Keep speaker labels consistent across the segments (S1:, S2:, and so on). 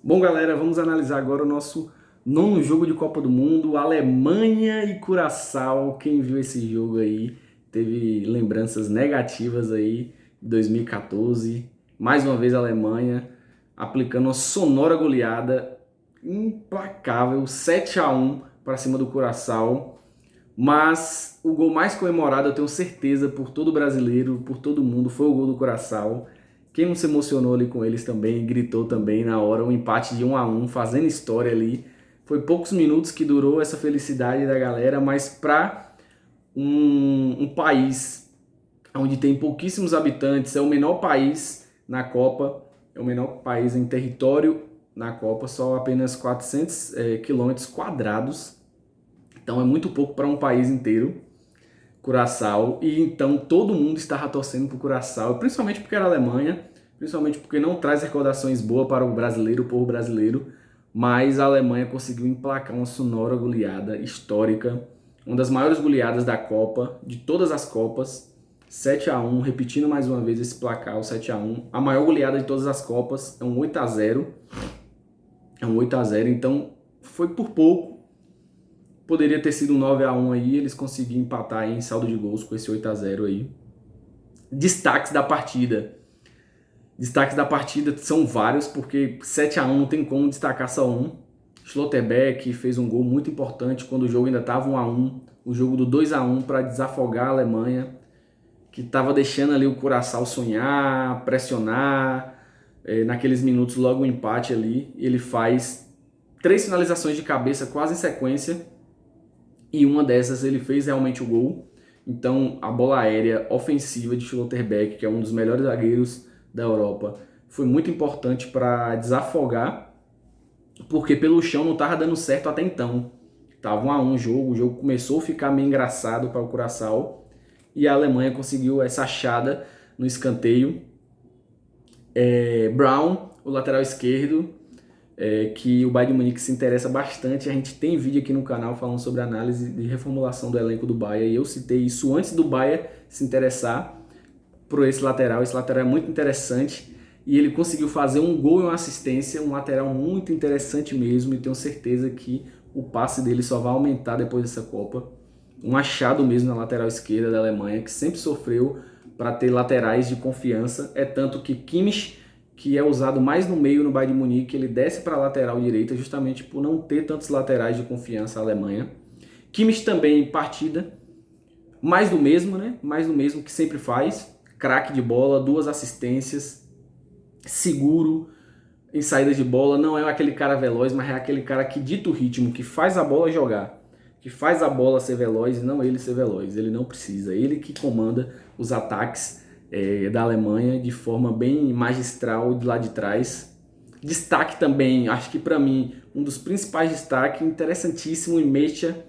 S1: Bom, galera, vamos analisar agora o nosso nono jogo de Copa do Mundo, Alemanha e Curaçao. Quem viu esse jogo aí teve lembranças negativas aí de 2014. Mais uma vez a Alemanha aplicando uma sonora goleada implacável, 7-1 para cima do Curaçao. Mas o gol mais comemorado, eu tenho certeza, por todo brasileiro, por todo mundo, foi o gol do Curaçao. Quem não se emocionou ali com eles também, gritou também na hora, um empate de 1-1, fazendo história ali. Foi poucos minutos que durou essa felicidade da galera, mas para um país onde tem pouquíssimos habitantes, é o menor país na Copa, é o menor país em território na Copa, só apenas 400 quilômetros quadrados. Então é muito pouco para um país inteiro, Curaçao, e então todo mundo estava torcendo para o Curaçao, principalmente porque era Alemanha, principalmente porque não traz recordações boas para o brasileiro, o povo brasileiro, mas a Alemanha conseguiu emplacar uma sonora goleada histórica, uma das maiores goleadas da Copa, de todas as Copas, 7-1, repetindo mais uma vez esse placar, o 7-1, a maior goleada de todas as Copas, é um 8-0, então foi por pouco. Poderia ter sido um 9-1 aí, eles conseguiram empatar aí em saldo de gols com esse 8-0 aí. Destaques da partida. Destaques da partida são vários, porque 7-1 não tem como destacar só um. Schlotterbeck fez um gol muito importante quando o jogo ainda estava 1-1. O jogo do 2-1 para desafogar a Alemanha, que estava deixando ali o Curaçao sonhar, pressionar. Naqueles minutos logo o empate ali, ele faz 3 finalizações de cabeça quase em sequência, e uma dessas ele fez realmente o gol. Então a bola aérea ofensiva de Schlotterbeck, que é um dos melhores zagueiros da Europa, foi muito importante para desafogar, porque pelo chão não estava dando certo até então. Tava 1-1 o jogo começou a ficar meio engraçado para o Curaçao, e a Alemanha conseguiu essa achada no escanteio. Brown, o lateral esquerdo, que o Bayern de Munique se interessa bastante. A gente tem vídeo aqui no canal falando sobre a análise de reformulação do elenco do Bayern, e eu citei isso antes do Bayern se interessar por esse lateral. Esse lateral é muito interessante, e ele conseguiu fazer um gol e uma assistência, um lateral muito interessante mesmo, e tenho certeza que o passe dele só vai aumentar depois dessa Copa. Um achado mesmo na lateral esquerda da Alemanha, que sempre sofreu para ter laterais de confiança. É tanto que Kimmich, que é usado mais no meio no Bayern de Munique, ele desce para a lateral direita justamente por não ter tantos laterais de confiança a Alemanha. Kimmich também em partida, mais do mesmo, né? Mais do mesmo que sempre faz. Craque de bola, 2 assistências, seguro em saída de bola. Não é aquele cara veloz, mas é aquele cara que dita o ritmo, que faz a bola jogar, que faz a bola ser veloz e não ele ser veloz. Ele não precisa, ele que comanda os ataques da Alemanha de forma bem magistral de lá de trás. Destaque também, acho que para mim, um dos principais destaques, interessantíssimo, Mecha,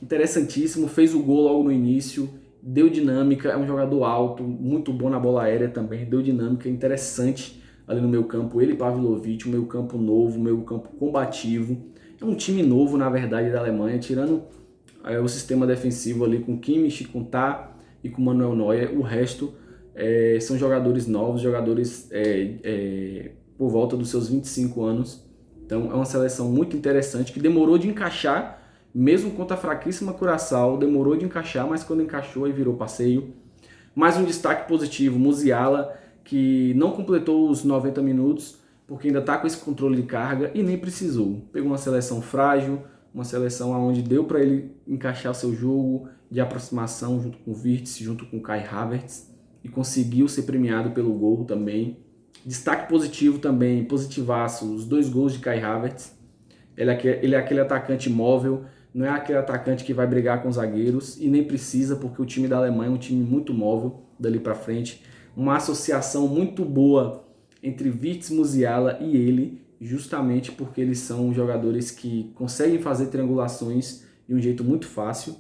S1: interessantíssimo, fez o gol logo no início, deu dinâmica, é um jogador alto, muito bom na bola aérea também, deu dinâmica interessante ali no meio campo. Ele e Pavlovic, um meio campo novo, um meio campo combativo. É um time novo, na verdade, da Alemanha, tirando o sistema defensivo ali com Kimmich, com Tah e com Manuel Neuer. O resto são jogadores novos, jogadores por volta dos seus 25 anos. Então é uma seleção muito interessante, que demorou de encaixar, mesmo contra a fraquíssima Curaçao, demorou de encaixar, mas quando encaixou aí virou passeio. Mais um destaque positivo, Musiala, que não completou os 90 minutos, porque ainda está com esse controle de carga e nem precisou. Pegou uma seleção frágil, uma seleção onde deu para ele encaixar o seu jogo de aproximação junto com o Wirtz, junto com o Kai Havertz, e conseguiu ser premiado pelo gol também. Destaque positivo também, positivaço, os 2 gols de Kai Havertz. Ele é aquele atacante móvel, não é aquele atacante que vai brigar com os zagueiros, e nem precisa, porque o time da Alemanha é um time muito móvel dali para frente. Uma associação muito boa entre Wirtz, Musiala e ele, justamente porque eles são jogadores que conseguem fazer triangulações de um jeito muito fácil.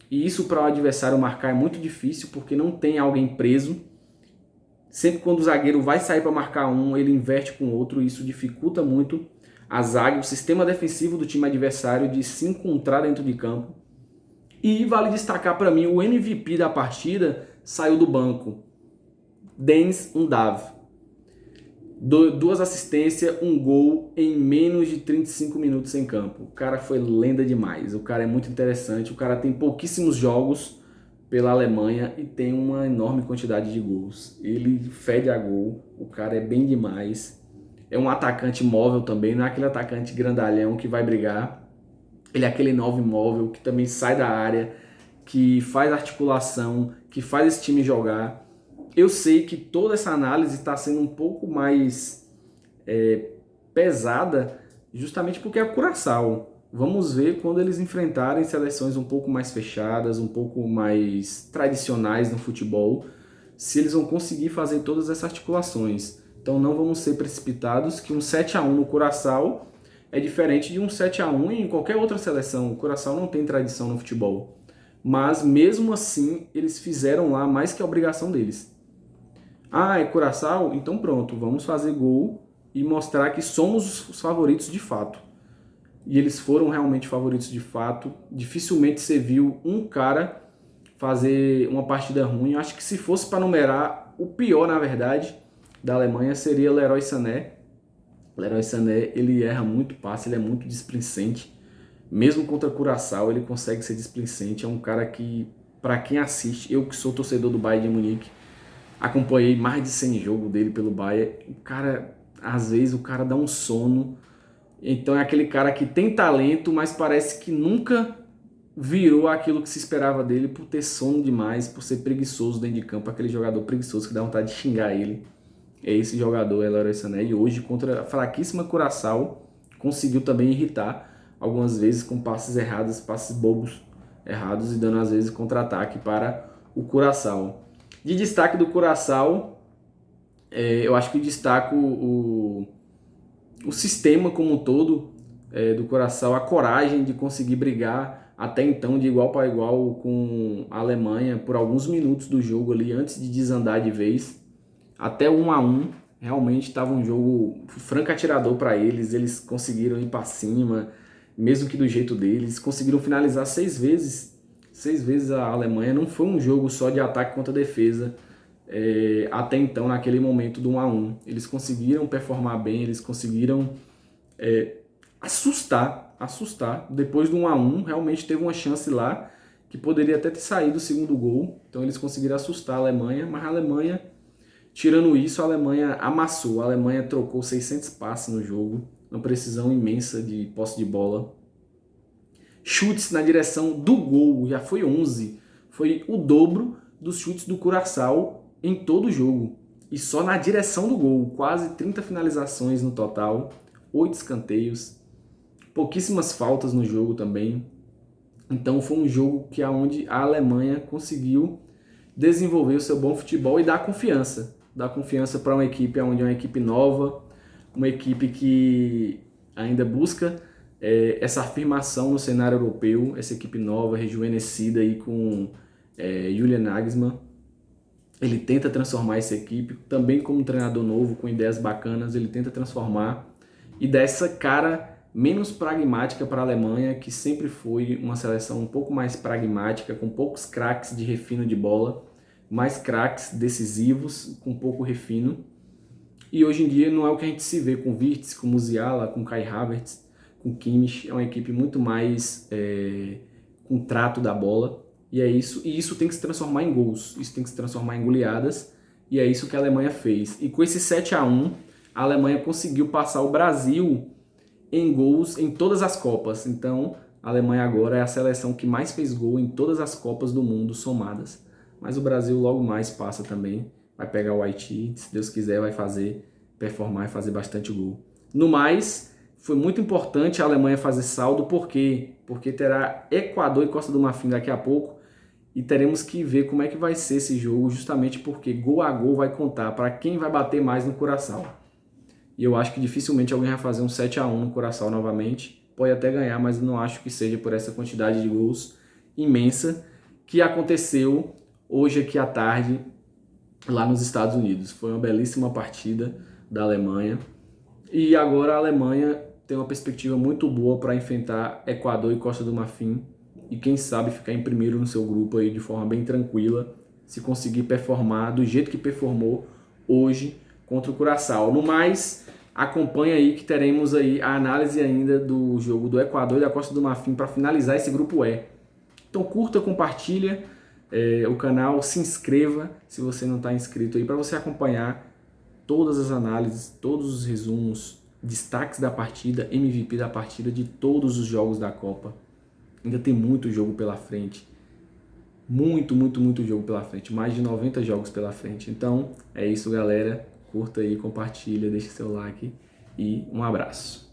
S1: E isso para o adversário marcar é muito difícil, porque não tem alguém preso. Sempre quando o zagueiro vai sair para marcar um, ele inverte com o outro, e isso dificulta muito a zaga, o sistema defensivo do time adversário de se encontrar dentro de campo. E vale destacar para mim, o MVP da partida saiu do banco, Deniz Undav. duas assistências, um gol em menos de 35 minutos em campo. O cara foi lenda demais, o cara é muito interessante, o cara tem pouquíssimos jogos pela Alemanha e tem uma enorme quantidade de gols. Ele fede a gol, o cara é bem demais. É um atacante móvel também, não é aquele atacante grandalhão que vai brigar. Ele é aquele 9 móvel que também sai da área, que faz articulação, que faz esse time jogar. Eu sei que toda essa análise está sendo um pouco mais pesada, justamente porque é Curaçao. Vamos ver quando eles enfrentarem seleções um pouco mais fechadas, um pouco mais tradicionais no futebol, se eles vão conseguir fazer todas essas articulações. Então não vamos ser precipitados que um 7-1 no Curaçao é diferente de um 7-1 em qualquer outra seleção. O Curaçao não tem tradição no futebol. Mas mesmo assim, eles fizeram lá mais que a obrigação deles. Ah, é Curaçao? Então pronto, vamos fazer gol e mostrar que somos os favoritos de fato. E eles foram realmente favoritos de fato. Dificilmente você viu um cara fazer uma partida ruim. Eu acho que se fosse para numerar, o pior, na verdade, da Alemanha seria Leroy Sané. Leroy Sané, ele erra muito passe, ele é muito displicente. Mesmo contra Curaçao, ele consegue ser displicente. É um cara que, para quem assiste, eu que sou torcedor do Bayern de Munique, acompanhei mais de 100 jogos dele pelo Bayern. O cara, às vezes, o cara dá um sono. Então é aquele cara que tem talento, mas parece que nunca virou aquilo que se esperava dele por ter sono demais, por ser preguiçoso dentro de campo. Aquele jogador preguiçoso que dá vontade de xingar ele. É esse jogador, é Leroy Sané. E hoje, contra a fraquíssima Curaçao, conseguiu também irritar algumas vezes com passes errados, passes bobos errados e dando às vezes contra-ataque para o Curaçao. De destaque do Curaçao, eu acho que destaco o sistema como um todo do Curaçao, a coragem de conseguir brigar até então de igual para igual com a Alemanha por alguns minutos do jogo ali, antes de desandar de vez, até 1-1, realmente estava um jogo franco atirador para eles, eles conseguiram ir para cima, mesmo que do jeito deles, conseguiram finalizar 6 vezes a Alemanha, não foi um jogo só de ataque contra defesa, até então, naquele momento do 1-1. Eles conseguiram performar bem, eles conseguiram assustar. Depois do 1-1, realmente teve uma chance lá que poderia até ter saído o segundo gol. Então eles conseguiram assustar a Alemanha, mas a Alemanha, tirando isso, a Alemanha amassou. A Alemanha trocou 600 passes no jogo, uma precisão imensa de posse de bola. Chutes na direção do gol, já foi 11. Foi o dobro dos chutes do Curaçao em todo o jogo. E só na direção do gol, quase 30 finalizações no total, 8 escanteios, pouquíssimas faltas no jogo também. Então foi um jogo que onde a Alemanha conseguiu desenvolver o seu bom futebol e dar confiança. Dar confiança para uma equipe onde é uma equipe nova, uma equipe que ainda busca essa afirmação no cenário europeu, essa equipe nova, rejuvenescida aí com Julian Nagelsmann. Ele tenta transformar essa equipe, também como treinador novo, com ideias bacanas, ele tenta transformar e dar essa cara menos pragmática para a Alemanha, que sempre foi uma seleção um pouco mais pragmática, com poucos craques de refino de bola, mais craques decisivos, com pouco refino. E hoje em dia não é o que a gente se vê com Wirtz, com Musiala, com Kai Havertz, com Kimmich. É uma equipe muito mais com trato da bola. E é isso. E isso tem que se transformar em gols. Isso tem que se transformar em goleadas. E é isso que a Alemanha fez. E com esse 7-1, a Alemanha conseguiu passar o Brasil em gols em todas as Copas. Então, a Alemanha agora é a seleção que mais fez gol em todas as Copas do mundo somadas. Mas o Brasil logo mais passa também. Vai pegar o Haiti, se Deus quiser, vai performar e fazer bastante gol. No mais, foi muito importante a Alemanha fazer saldo, por quê? Porque terá Equador e Costa do Marfim daqui a pouco, e teremos que ver como é que vai ser esse jogo, justamente porque gol a gol vai contar para quem vai bater mais no Curaçao. E eu acho que dificilmente alguém vai fazer um 7-1 no Curaçao novamente. Pode até ganhar, mas não acho que seja por essa quantidade de gols imensa que aconteceu hoje aqui à tarde, lá nos Estados Unidos. Foi uma belíssima partida da Alemanha. E agora a Alemanha tem uma perspectiva muito boa para enfrentar Equador e Costa do Marfim. E quem sabe ficar em primeiro no seu grupo aí de forma bem tranquila, se conseguir performar do jeito que performou hoje contra o Curaçao. No mais, acompanha aí que teremos aí a análise ainda do jogo do Equador e da Costa do Marfim para finalizar esse grupo E. Então curta, compartilha o canal, se inscreva se você não está inscrito aí para você acompanhar todas as análises, todos os resumos, destaques da partida, MVP da partida de todos os jogos da Copa. Ainda tem muito jogo pela frente. Muito jogo pela frente. Mais de 90 jogos pela frente. Então, é isso, galera. Curta aí, compartilha, deixa seu like e um abraço.